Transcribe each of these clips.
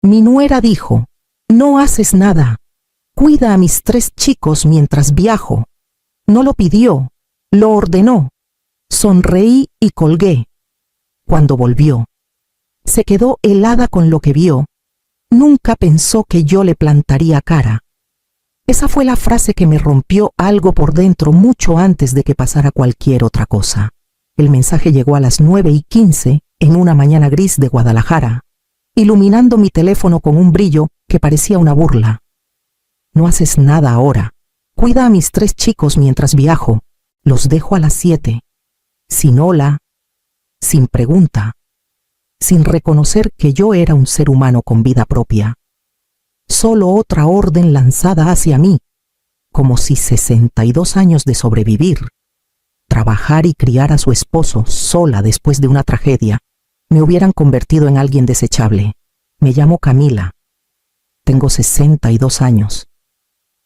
Mi nuera dijo: «No haces nada. Cuida a mis 3 chicos mientras viajo». No lo pidió, lo ordenó. Sonreí y colgué. Cuando volvió, se quedó helada con lo que vio. Nunca pensó que yo le plantaría cara. Esa fue la frase que me rompió algo por dentro mucho antes de que pasara cualquier otra cosa. El mensaje llegó a las 9:15 en una mañana gris de Guadalajara, iluminando mi teléfono con un brillo que parecía una burla. «No haces nada ahora. Cuida a mis 3 chicos mientras viajo. Los dejo a las 7. Sin hola, sin pregunta, sin reconocer que yo era un ser humano con vida propia. Solo otra orden lanzada hacia mí, como si 62 años de sobrevivir, trabajar y criar a su esposo sola después de una tragedia, me hubieran convertido en alguien desechable. Me llamo Camila. Tengo 62 años.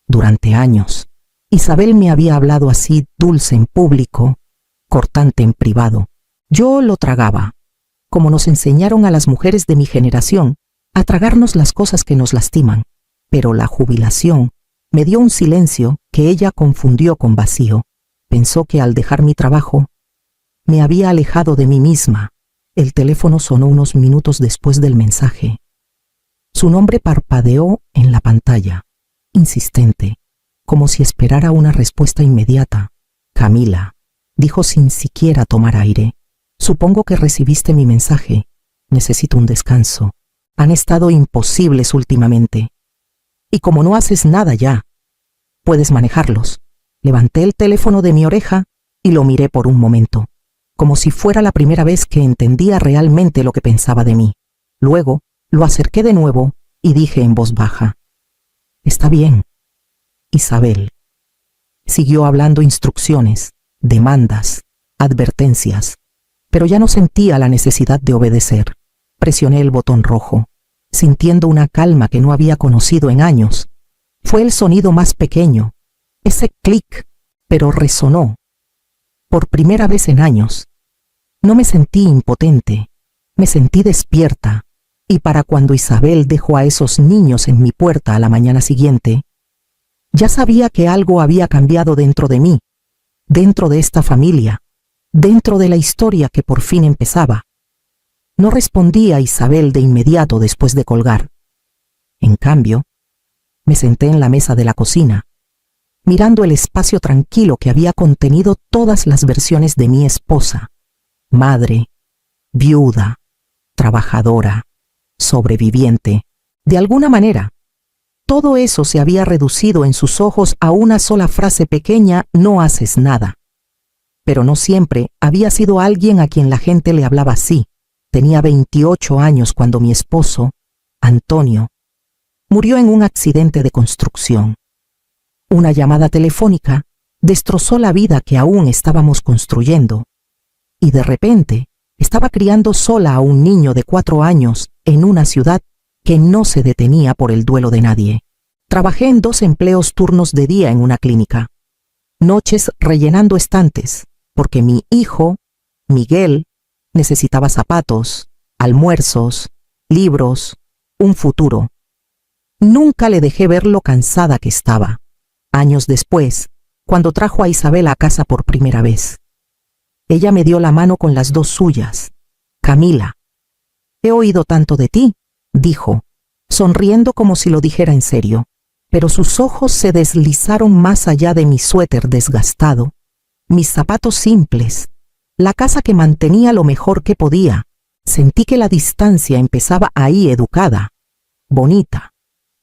Durante años, Isabel me había hablado así, dulce en público, cortante en privado. Yo lo tragaba, como nos enseñaron a las mujeres de mi generación, a tragarnos las cosas que nos lastiman. Pero la jubilación me dio un silencio que ella confundió con vacío. Pensó que al dejar mi trabajo, me había alejado de mí misma. El teléfono sonó unos minutos después del mensaje. Su nombre parpadeó en la pantalla, insistente, como si esperara una respuesta inmediata. «Camila», dijo sin siquiera tomar aire. «Supongo que recibiste mi mensaje. Necesito un descanso. Han estado imposibles últimamente. Y como no haces nada ya, puedes manejarlos». Levanté el teléfono de mi oreja y lo miré por un momento, como si fuera la primera vez que entendía realmente lo que pensaba de mí. Luego lo acerqué de nuevo y dije en voz baja: «Está bien, Isabel». Siguió hablando instrucciones, demandas, advertencias, pero ya no sentía la necesidad de obedecer. Presioné el botón rojo, sintiendo una calma que no había conocido en años. Fue el sonido más pequeño, ese clic, pero resonó. Por primera vez en años, no me sentí impotente, me sentí despierta, y para cuando Isabel dejó a esos niños en mi puerta a la mañana siguiente, ya sabía que algo había cambiado dentro de mí, dentro de esta familia, dentro de la historia que por fin empezaba. No respondí a Isabel de inmediato después de colgar. En cambio, me senté en la mesa de la cocina, mirando el espacio tranquilo que había contenido todas las versiones de mi esposa: madre, viuda, trabajadora, sobreviviente. De alguna manera, todo eso se había reducido en sus ojos a una sola frase pequeña: «No haces nada». Pero no siempre había sido alguien a quien la gente le hablaba así. Tenía 28 años cuando mi esposo, Antonio, murió en un accidente de construcción. Una llamada telefónica destrozó la vida que aún estábamos construyendo, y de repente estaba criando sola a un niño de 4 años en una ciudad que no se detenía por el duelo de nadie. Trabajé en 2 empleos turnos de día en una clínica, noches rellenando estantes, porque mi hijo, Miguel, necesitaba zapatos, almuerzos, libros, un futuro. Nunca le dejé ver lo cansada que estaba. Años después, cuando trajo a Isabel a casa por primera vez, ella me dio la mano con las 2 suyas. «Camila, he oído tanto de ti», dijo, sonriendo como si lo dijera en serio, pero sus ojos se deslizaron más allá de mi suéter desgastado, mis zapatos simples, la casa que mantenía lo mejor que podía. Sentí que la distancia empezaba ahí, educada, bonita,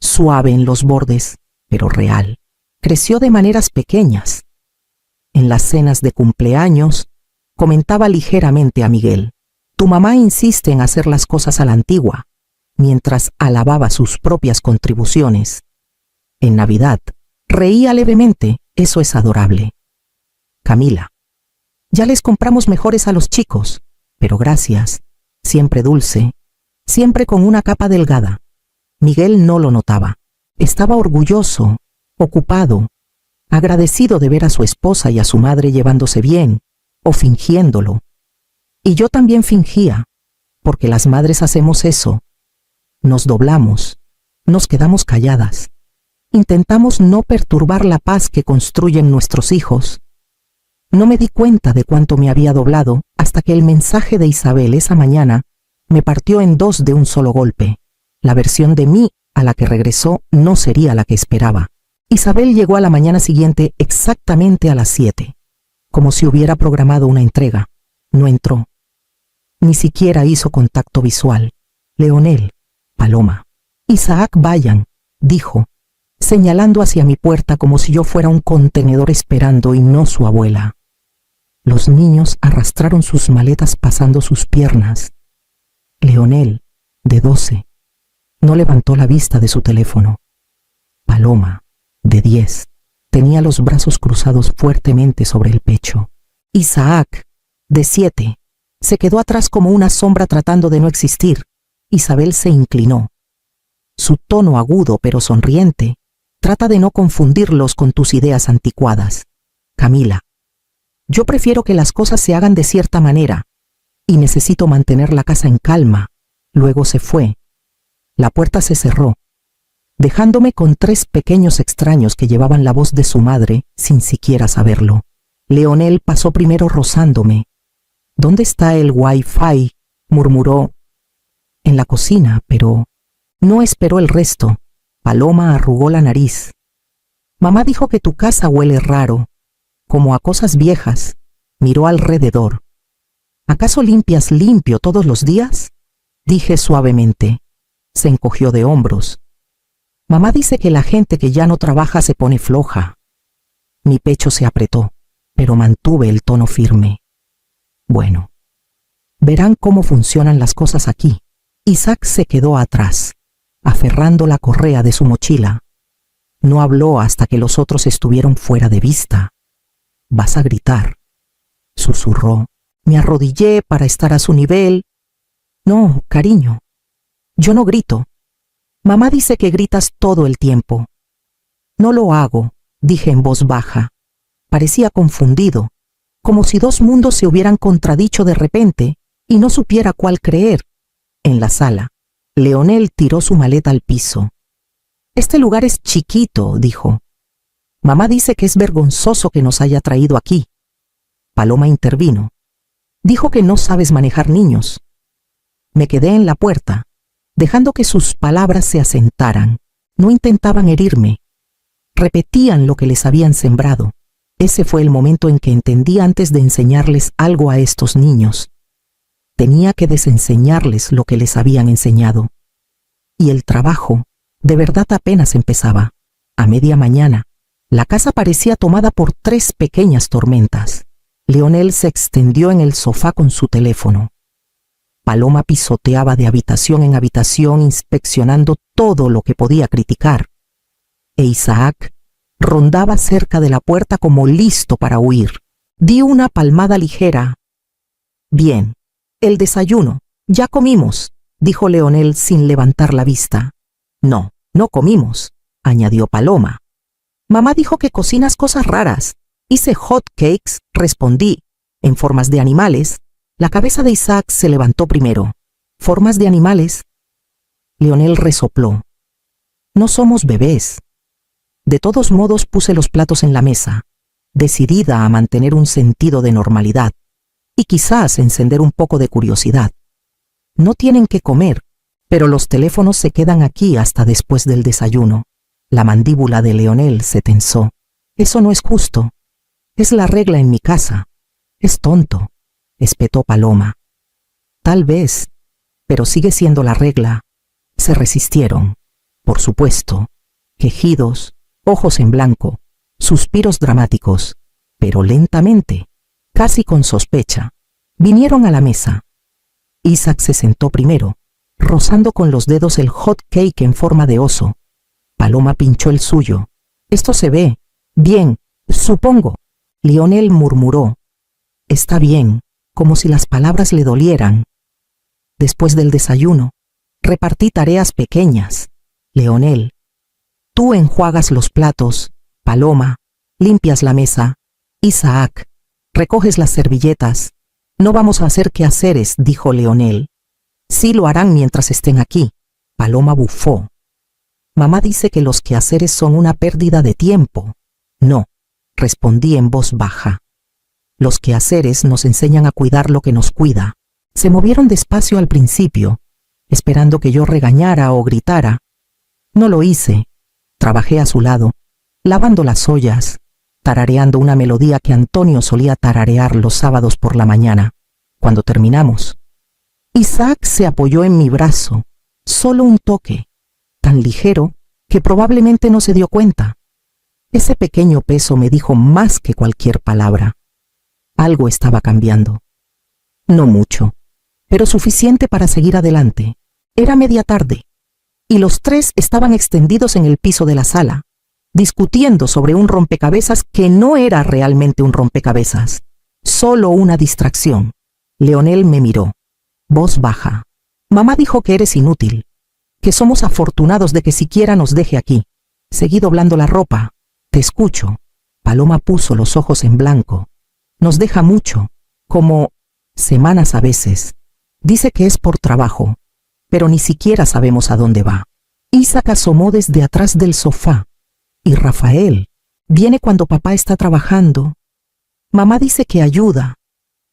suave en los bordes, pero real. Creció de maneras pequeñas. En las cenas de cumpleaños, comentaba ligeramente a Miguel: «Tu mamá insiste en hacer las cosas a la antigua», mientras alababa sus propias contribuciones. En Navidad, reía levemente: «Eso es adorable». «Camila, ya les compramos mejores a los chicos, pero gracias», siempre dulce, siempre con una capa delgada. Miguel no lo notaba. Estaba orgulloso, ocupado, agradecido de ver a su esposa y a su madre llevándose bien, o fingiéndolo. Y yo también fingía, porque las madres hacemos eso. Nos doblamos, nos quedamos calladas. Intentamos no perturbar la paz que construyen nuestros hijos. No me di cuenta de cuánto me había doblado hasta que el mensaje de Isabel esa mañana me partió en dos de un solo golpe. La versión de mí a la que regresó no sería la que esperaba. Isabel llegó a la mañana siguiente exactamente a las 7, como si hubiera programado una entrega. No entró. Ni siquiera hizo contacto visual. Leonel, Paloma, Isaac vayan, dijo, señalando hacia mi puerta como si yo fuera un contenedor esperando y no su abuela. Los niños arrastraron sus maletas pasando sus piernas. Leonel, de 12, no levantó la vista de su teléfono. Paloma, de 10, tenía los brazos cruzados fuertemente sobre el pecho. Isaac, de 7, se quedó atrás como una sombra tratando de no existir. Isabel se inclinó. Su tono agudo pero sonriente trata de no confundirlos con tus ideas anticuadas. Camila, yo prefiero que las cosas se hagan de cierta manera y necesito mantener la casa en calma. Luego se fue. La puerta se cerró, dejándome con 3 pequeños extraños que llevaban la voz de su madre sin siquiera saberlo. Leonel pasó primero rozándome. ¿Dónde está el Wi-Fi?, murmuró. En la cocina, pero no esperó el resto. Paloma arrugó la nariz. Mamá dijo que tu casa huele raro, como a cosas viejas. Miró alrededor. ¿Acaso limpias limpio todos los días?, dije suavemente. Se encogió de hombros. Mamá dice que la gente que ya no trabaja se pone floja. Mi pecho se apretó, pero mantuve el tono firme. Bueno, verán cómo funcionan las cosas aquí. Isaac se quedó atrás, aferrando la correa de su mochila. No habló hasta que los otros estuvieron fuera de vista. «Vas a gritar», susurró. Me arrodillé para estar a su nivel. «No, cariño, yo no grito. Mamá dice que gritas todo el tiempo». «No lo hago», dije en voz baja. Parecía confundido, como si 2 mundos se hubieran contradicho de repente y no supiera cuál creer. En la sala, Leonel tiró su maleta al piso. «Este lugar es chiquito», dijo. «Mamá dice que es vergonzoso que nos haya traído aquí». Paloma intervino. «Dijo que no sabes manejar niños». Me quedé en la puerta, dejando que sus palabras se asentaran. No intentaban herirme. Repetían lo que les habían sembrado. Ese fue el momento en que entendí antes de enseñarles algo a estos niños. Tenía que desenseñarles lo que les habían enseñado. Y el trabajo, de verdad, apenas empezaba. A media mañana, la casa parecía tomada por 3 pequeñas tormentas. Leonel se extendió en el sofá con su teléfono. Paloma pisoteaba de habitación en habitación, inspeccionando todo lo que podía criticar. E Isaac rondaba cerca de la puerta como listo para huir. Di una palmada ligera. «Bien, el desayuno. Ya comimos», dijo Leonel sin levantar la vista. «No, no comimos», añadió Paloma. «Mamá dijo que cocinas cosas raras». «Hice hot cakes», respondí, «en formas de animales». La cabeza de Isaac se levantó primero. «¿Formas de animales?». Leonel resopló. «No somos bebés». De todos modos puse los platos en la mesa, decidida a mantener un sentido de normalidad y quizás encender un poco de curiosidad. «No tienen que comer, pero los teléfonos se quedan aquí hasta después del desayuno». La mandíbula de Leonel se tensó. «Eso no es justo. Es la regla en mi casa». «Es tonto», espetó Paloma. «Tal vez, pero sigue siendo la regla». Se resistieron, por supuesto, quejidos, ojos en blanco, suspiros dramáticos, pero lentamente, casi con sospecha, vinieron a la mesa. Isaac se sentó primero, rozando con los dedos el hot cake en forma de oso. Paloma pinchó el suyo. «Esto se ve bien, supongo». Leonel murmuró. «Está bien», como si las palabras le dolieran. Después del desayuno, repartí tareas pequeñas. Leonel, tú enjuagas los platos. Paloma, limpias la mesa. Isaac, recoges las servilletas. No vamos a hacer quehaceres, dijo Leonel. Sí lo harán mientras estén aquí. Paloma bufó. Mamá dice que los quehaceres son una pérdida de tiempo. No, respondí en voz baja. Los quehaceres nos enseñan a cuidar lo que nos cuida. Se movieron despacio al principio, esperando que yo regañara o gritara. No lo hice. Trabajé a su lado, lavando las ollas, tarareando una melodía que Antonio solía tararear los sábados por la mañana. Cuando terminamos, Isaac se apoyó en mi brazo, solo un toque, tan ligero que probablemente no se dio cuenta. Ese pequeño peso me dijo más que cualquier palabra. Algo estaba cambiando. No mucho, pero suficiente para seguir adelante. Era media tarde, y los tres estaban extendidos en el piso de la sala, discutiendo sobre un rompecabezas que no era realmente un rompecabezas, solo una distracción. Leonel me miró, voz baja. Mamá dijo que eres inútil, que somos afortunados de que siquiera nos deje aquí. Seguí doblando la ropa. Te escucho. Paloma puso los ojos en blanco. Nos deja mucho, como semanas a veces. Dice que es por trabajo, pero ni siquiera sabemos a dónde va. Isaac asomó desde atrás del sofá. Y Rafael viene cuando papá está trabajando. Mamá dice que ayuda,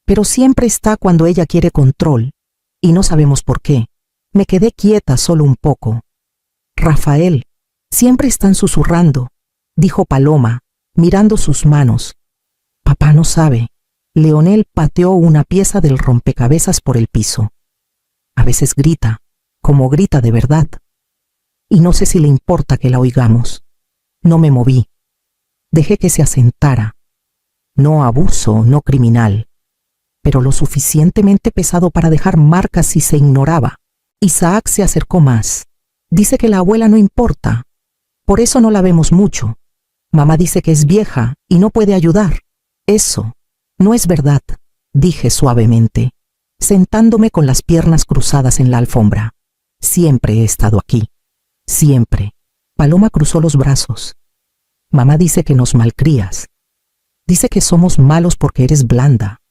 pero siempre está cuando ella quiere control, y no sabemos por qué. Me quedé quieta solo un poco. Rafael, siempre están susurrando, dijo Paloma, mirando sus manos. Papá no sabe. Leonel pateó una pieza del rompecabezas por el piso. A veces grita, como grita de verdad. Y no sé si le importa que la oigamos. No me moví. Dejé que se asentara. No abuso, no criminal, pero lo suficientemente pesado para dejar marcas si se ignoraba. Isaac se acercó más. Dice que la abuela no importa. Por eso no la vemos mucho. Mamá dice que es vieja y no puede ayudar. Eso no es verdad, dije suavemente, sentándome con las piernas cruzadas en la alfombra. Siempre he estado aquí. Siempre. Paloma cruzó los brazos. Mamá dice que nos malcrías. Dice que somos malos porque eres blanda.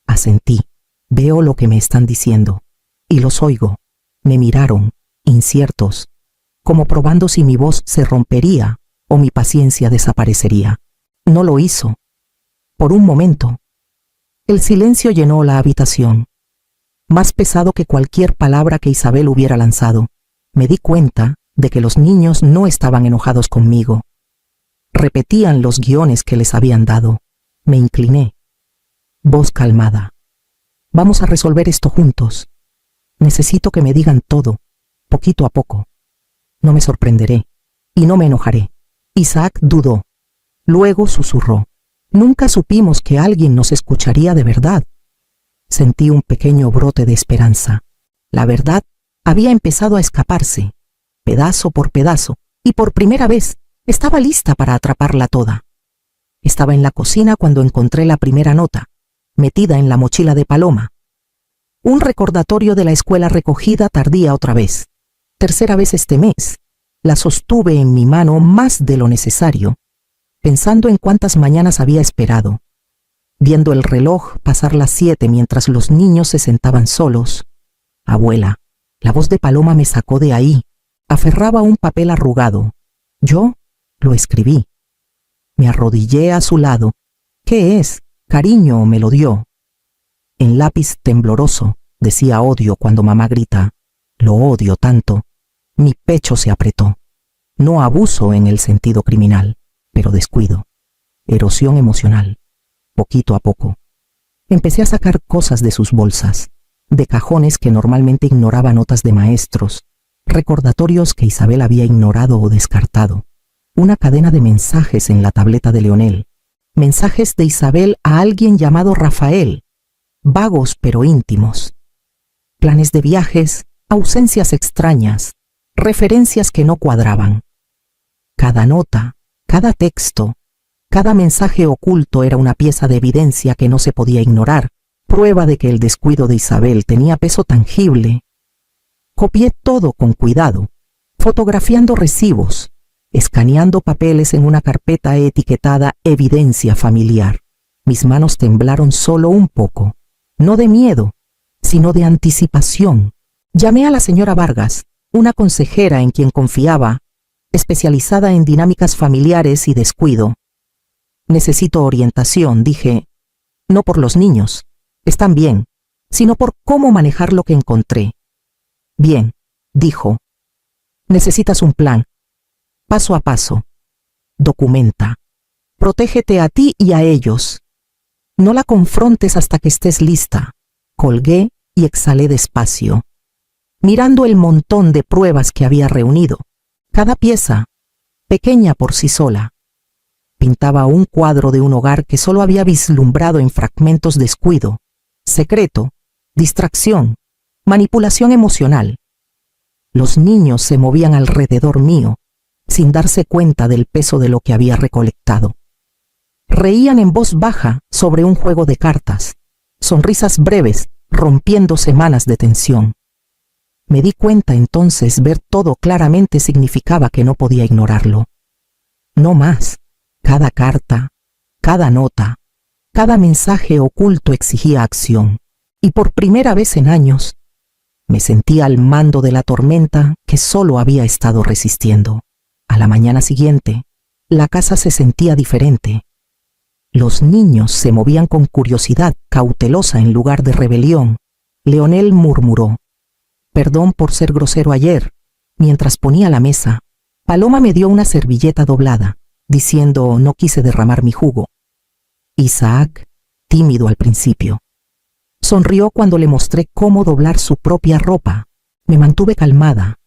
Asentí. Veo lo que me están diciendo. Y los oigo. Me miraron, inciertos, como probando si mi voz se rompería o mi paciencia desaparecería. No lo hizo. Por un momento. El silencio llenó la habitación, más pesado que cualquier palabra que Isabel hubiera lanzado. Me di cuenta de que los niños no estaban enojados conmigo. Repetían los guiones que les habían dado. Me incliné. Voz calmada. Vamos a resolver esto juntos. Necesito que me digan todo, poquito a poco. No me sorprenderé y no me enojaré. Isaac dudó. Luego susurró. Nunca supimos que alguien nos escucharía de verdad. Sentí un pequeño brote de esperanza. La verdad había empezado a escaparse, pedazo por pedazo, y por primera vez estaba lista para atraparla toda. Estaba en la cocina cuando encontré la primera nota, metida en la mochila de Paloma. Un recordatorio de la escuela recogida tardía otra vez. Tercera vez este mes. La sostuve en mi mano más de lo necesario, pensando en cuántas mañanas había esperado, viendo el reloj pasar las 7 mientras los niños se sentaban solos. Abuela, la voz de Paloma me sacó de ahí. Aferraba un papel arrugado. Yo lo escribí. Me arrodillé a su lado. ¿Qué es? Cariño, me lo dio. En lápiz tembloroso, decía odio cuando mamá grita. Lo odio tanto. Mi pecho se apretó. No abuso en el sentido criminal, pero descuido. Erosión emocional. Poquito a poco. Empecé a sacar cosas de sus bolsas, de cajones que normalmente ignoraba notas de maestros, recordatorios que Isabel había ignorado o descartado. Una cadena de mensajes en la tableta de Leonel. Mensajes de Isabel a alguien llamado Rafael. Vagos pero íntimos. Planes de viajes, ausencias extrañas, referencias que no cuadraban. Cada nota, cada texto, cada mensaje oculto era una pieza de evidencia que no se podía ignorar, prueba de que el descuido de Isabel tenía peso tangible. Copié todo con cuidado, fotografiando recibos, escaneando papeles en una carpeta etiquetada Evidencia Familiar. Mis manos temblaron solo un poco, no de miedo, sino de anticipación. Llamé a la señora Vargas, una consejera en quien confiaba, especializada en dinámicas familiares y descuido. Necesito orientación, dije, no por los niños, están bien, sino por cómo manejar lo que encontré. Bien, dijo. Necesitas un plan. Paso a paso. Documenta. Protégete a ti y a ellos. No la confrontes hasta que estés lista. Colgué y exhalé despacio, mirando el montón de pruebas que había reunido. Cada pieza, pequeña por sí sola, pintaba un cuadro de un hogar que solo había vislumbrado en fragmentos: descuido, secreto, distracción, manipulación emocional. Los niños se movían alrededor mío, sin darse cuenta del peso de lo que había recolectado. Reían en voz baja sobre un juego de cartas, sonrisas breves rompiendo semanas de tensión. Me di cuenta entonces: ver todo claramente significaba que no podía ignorarlo. No más. Cada carta, cada nota, cada mensaje oculto exigía acción. Y por primera vez en años, me sentí al mando de la tormenta que solo había estado resistiendo. A la mañana siguiente, la casa se sentía diferente. Los niños se movían con curiosidad cautelosa en lugar de rebelión. Leonel murmuró: «Perdón por ser grosero ayer». Mientras ponía la mesa, Paloma me dio una servilleta doblada, diciendo: «No quise derramar mi jugo». Isaac, tímido al principio, sonrió cuando le mostré cómo doblar su propia ropa. Me mantuve calmada,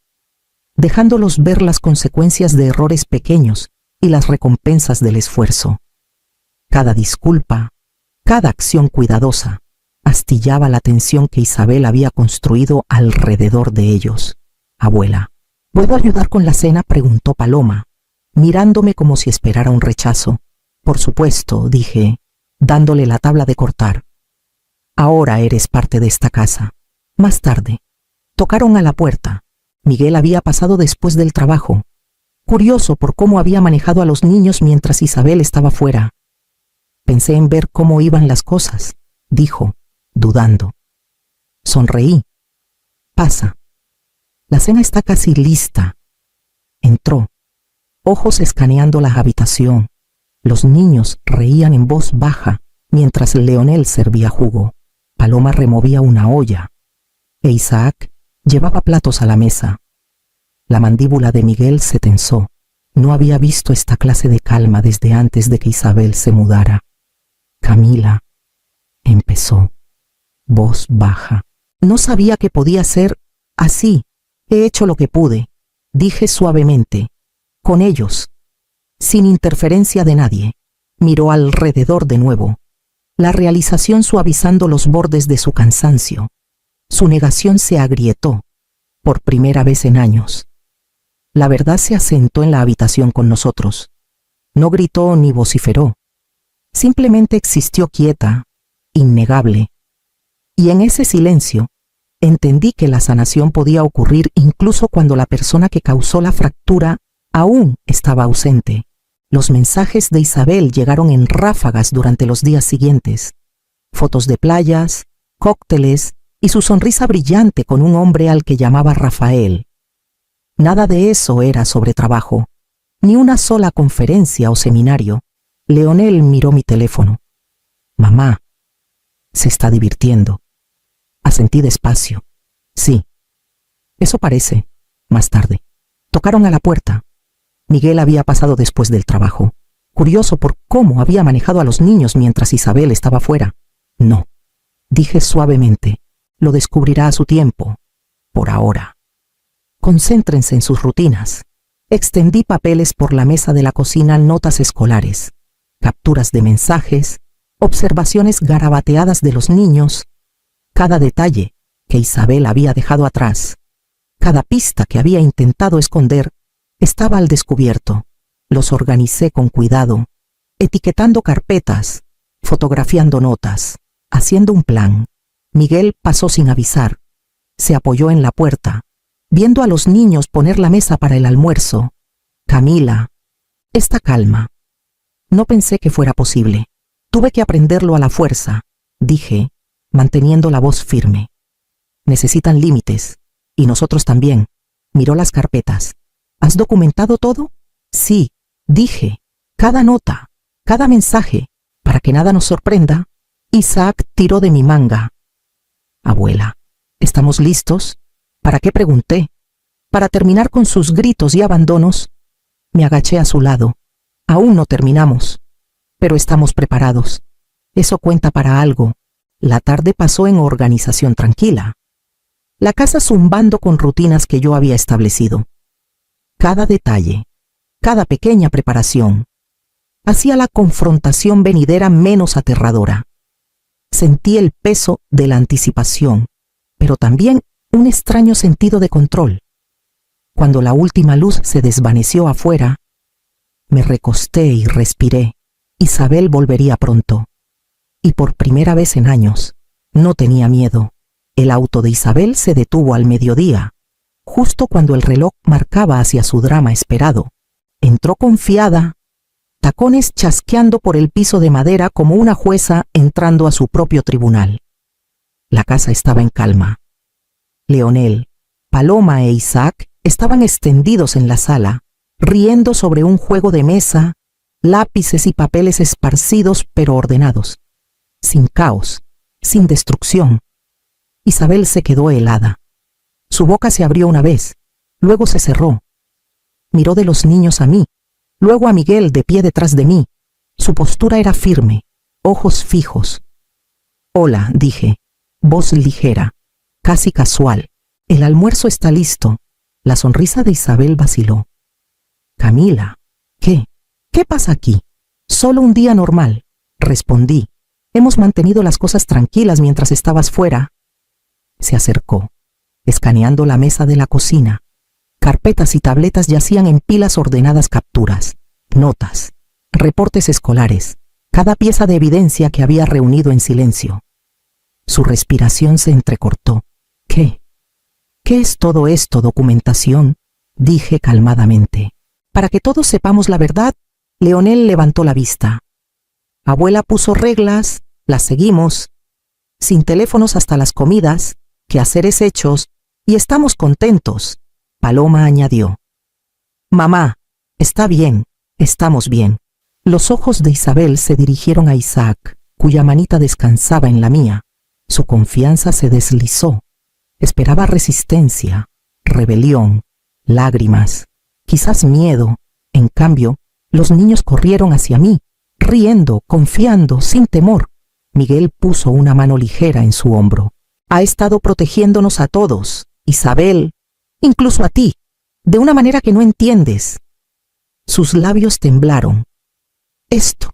dejándolos ver las consecuencias de errores pequeños y las recompensas del esfuerzo. Cada disculpa, cada acción cuidadosa, astillaba la tensión que Isabel había construido alrededor de ellos. «Abuela, ¿puedo ayudar con la cena?», preguntó Paloma, mirándome como si esperara un rechazo. «Por supuesto», dije, dándole la tabla de cortar. «Ahora eres parte de esta casa». Más tarde, tocaron a la puerta. Miguel había pasado después del trabajo, curioso por cómo había manejado a los niños mientras Isabel estaba fuera. «Pensé en ver cómo iban las cosas», dijo, dudando. Sonreí. «Pasa. La cena está casi lista». Entró, ojos escaneando la habitación. Los niños reían en voz baja mientras Leonel servía jugo. Paloma removía una olla e Isaac llevaba platos a la mesa. La mandíbula de Miguel se tensó. No había visto esta clase de calma desde antes de que Isabel se mudara. «Camila», empezó, voz baja. «No sabía que podía ser así. He hecho lo que pude», dije suavemente, «con ellos, sin interferencia de nadie». Miró alrededor de nuevo, la realización suavizando los bordes de su cansancio. Su negación se agrietó, por primera vez en años. La verdad se asentó en la habitación con nosotros. No gritó ni vociferó. Simplemente existió quieta, innegable. Y en ese silencio, entendí que la sanación podía ocurrir incluso cuando la persona que causó la fractura aún estaba ausente. Los mensajes de Isabel llegaron en ráfagas durante los días siguientes. Fotos de playas, cócteles y su sonrisa brillante con un hombre al que llamaba Rafael. Nada de eso era sobre trabajo, ni una sola conferencia o seminario. Leonel miró mi teléfono. «Mamá, se está divirtiendo». Asentí despacio. «Sí, eso parece». Más tarde, tocaron a la puerta. Miguel había pasado después del trabajo, curioso por cómo había manejado a los niños mientras Isabel estaba fuera. «No», dije suavemente, «lo descubrirá a su tiempo. Por ahora, concéntrense en sus rutinas». Extendí papeles por la mesa de la cocina: notas escolares, capturas de mensajes, observaciones garabateadas de los niños, cada detalle que Isabel había dejado atrás, cada pista que había intentado esconder, estaba al descubierto. Los organicé con cuidado, etiquetando carpetas, fotografiando notas, haciendo un plan. Miguel pasó sin avisar. Se apoyó en la puerta, viendo a los niños poner la mesa para el almuerzo. «Camila, esta calma. No pensé que fuera posible. Tuve que aprenderlo a la fuerza», dije, manteniendo la voz firme. «Necesitan límites, y nosotros también. Miró las carpetas. ¿Has documentado todo? Sí, dije. Cada nota, cada mensaje, para que nada nos sorprenda. Isaac tiró de mi manga. Abuela, ¿estamos listos? ¿Para qué pregunté? Para terminar con sus gritos y abandonos. Me agaché a su lado. Aún no terminamos, pero estamos preparados. Eso cuenta para algo. La tarde pasó en organización tranquila. La casa zumbando con rutinas que yo había establecido. Cada detalle, cada pequeña preparación, hacía la confrontación venidera menos aterradora. Sentí el peso de la anticipación, pero también un extraño sentido de control. Cuando la última luz se desvaneció afuera, me recosté y respiré. Isabel volvería pronto. Y por primera vez en años, no tenía miedo. El auto de Isabel se detuvo al mediodía, justo cuando el reloj marcaba hacia su drama esperado. Entró confiada, tacones chasqueando por el piso de madera como una jueza entrando a su propio tribunal. La casa estaba en calma. Leonel, Paloma e Isaac estaban extendidos en la sala, riendo sobre un juego de mesa, lápices y papeles esparcidos pero ordenados, sin caos, sin destrucción. Isabel se quedó helada. Su boca se abrió una vez, luego se cerró. Miró de los niños a mí, luego a Miguel de pie detrás de mí. Su postura era firme, ojos fijos. Hola, dije, voz ligera, casi casual. El almuerzo está listo. La sonrisa de Isabel vaciló. Camila, ¿qué? ¿Qué pasa aquí? Solo un día normal, respondí. Hemos mantenido las cosas tranquilas mientras estabas fuera. Se acercó, escaneando la mesa de la cocina. Carpetas y tabletas yacían en pilas ordenadas, capturas, notas, reportes escolares, cada pieza de evidencia que había reunido en silencio. Su respiración se entrecortó. ¿Qué? ¿Qué es todo esto, documentación? Dije calmadamente. Para que todos sepamos la verdad, Leonel levantó la vista. Abuela puso reglas, las seguimos, sin teléfonos hasta las comidas, quehaceres hechos, y estamos contentos. Paloma añadió. Mamá, está bien, estamos bien. Los ojos de Isabel se dirigieron a Isaac, cuya manita descansaba en la mía. Su confianza se deslizó. Esperaba resistencia, rebelión, lágrimas, quizás miedo. En cambio, los niños corrieron hacia mí, riendo, confiando, sin temor. Miguel puso una mano ligera en su hombro. Ha estado protegiéndonos a todos, Isabel, incluso a ti, de una manera que no entiendes. Sus labios temblaron. Esto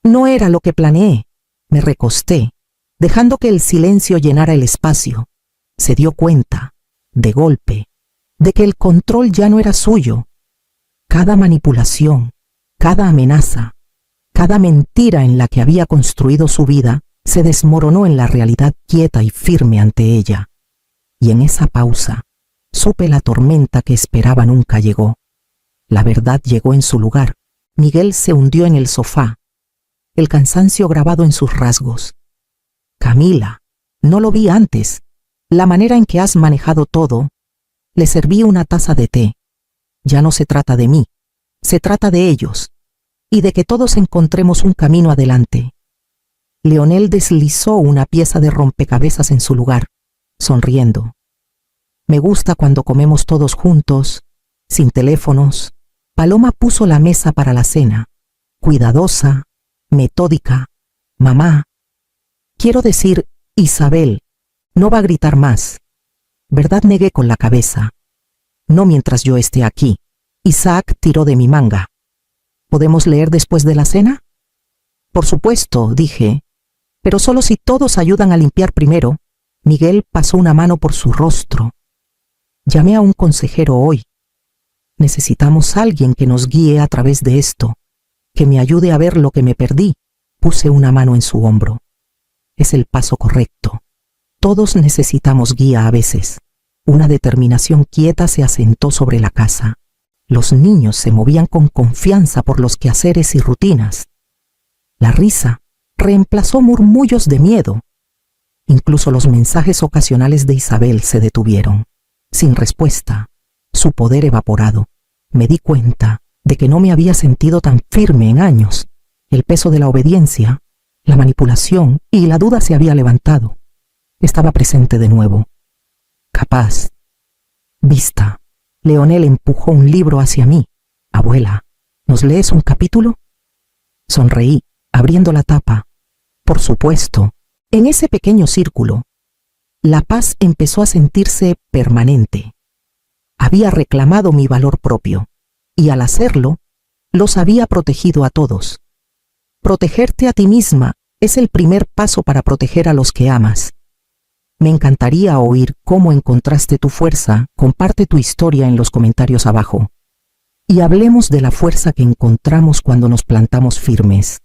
no era lo que planeé. Me recosté, dejando que el silencio llenara el espacio. Se dio cuenta, de golpe, de que el control ya no era suyo. Cada manipulación, cada amenaza, cada mentira en la que había construido su vida se desmoronó en la realidad quieta y firme ante ella. Y en esa pausa, supe la tormenta que esperaba nunca llegó. La verdad llegó en su lugar. Miguel se hundió en el sofá, el cansancio grabado en sus rasgos. Camila, no lo vi antes. La manera en que has manejado todo. Le serví una taza de té. Ya no se trata de mí, se trata de ellos, y de que todos encontremos un camino adelante. Leonel deslizó una pieza de rompecabezas en su lugar, sonriendo. Me gusta cuando comemos todos juntos, sin teléfonos. Paloma puso la mesa para la cena, cuidadosa, metódica. Mamá, quiero decir, Isabel, no va a gritar más. ¿Verdad? Negué con la cabeza. No mientras yo esté aquí. Isaac tiró de mi manga. ¿Podemos leer después de la cena? Por supuesto, dije, pero solo si todos ayudan a limpiar primero. Miguel pasó una mano por su rostro. Llamé a un consejero hoy. Necesitamos a alguien que nos guíe a través de esto, que me ayude a ver lo que me perdí. Puse una mano en su hombro. Es el paso correcto. Todos necesitamos guía a veces. Una determinación quieta se asentó sobre la casa. Los niños se movían con confianza por los quehaceres y rutinas. La risa reemplazó murmullos de miedo. Incluso los mensajes ocasionales de Isabel se detuvieron, sin respuesta, su poder evaporado. Me di cuenta de que no me había sentido tan firme en años. El peso de la obediencia, la manipulación y la duda se había levantado. Estaba presente de nuevo. Capaz. Vista. Leonel empujó un libro hacia mí. Abuela, ¿nos lees un capítulo? Sonreí, abriendo la tapa. Por supuesto. En ese pequeño círculo, la paz empezó a sentirse permanente. Había reclamado mi valor propio, y al hacerlo, los había protegido a todos. Protegerte a ti misma es el primer paso para proteger a los que amas. Me encantaría oír cómo encontraste tu fuerza. Comparte tu historia en los comentarios abajo. Y hablemos de la fuerza que encontramos cuando nos plantamos firmes.